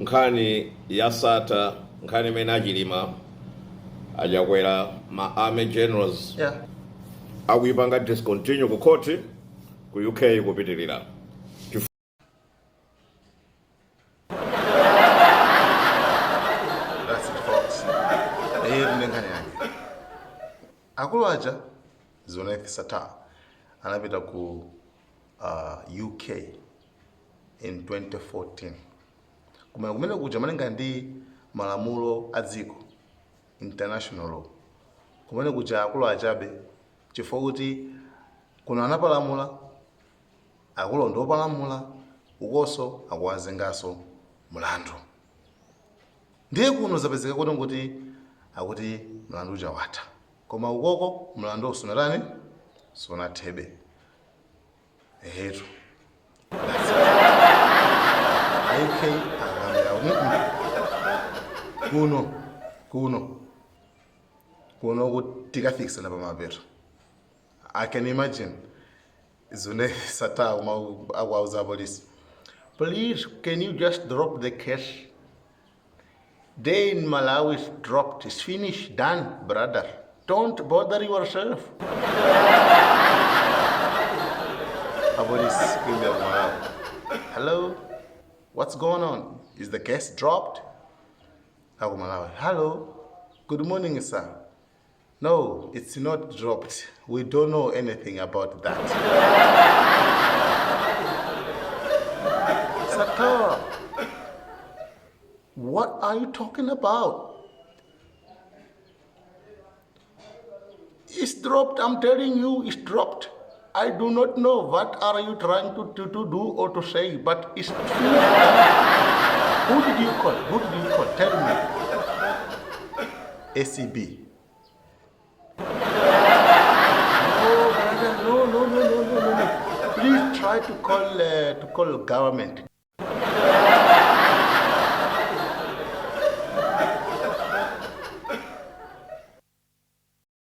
nkhani ya Sattar nkhani imene achilima achakwera ma army generals akuyipanga discontinue ku khoti ku UK kupitirira. That's it, folks. Akulu aja Zoneth Sattar anapita ku UK in 2014. Kumene kuja malinga ndi malamulo adziko international law. Kumene kuja akulu achabe chifukwa kuti kuno anapalamula akulu ndo opalamula ukoso akuwazengaso Milandu. Ndiye kuno zapezeka kuti akuti Milandu uja watha. Koma ukoko Milandu sunatani sinathebe. Ehetu. UK kuno kutika fixa na pamapera. I can imagine Zoneth Sattar akauza police, please can you just drop the case? Day in Malawi is dropped, it's finished, done, brother. Don't bother yourself. Police in Malawi. Hello, what's going on? Is the case dropped? Malawi. Hello, good morning, sir. No, it's not dropped. We don't know anything about that. Sattar, what are you talking about? It's dropped, I'm telling you, it's dropped. I do not know what are you trying to do or to say, but it's finished. Who did you call? Who did you call? Tell me. ACB. No. Please try to call government.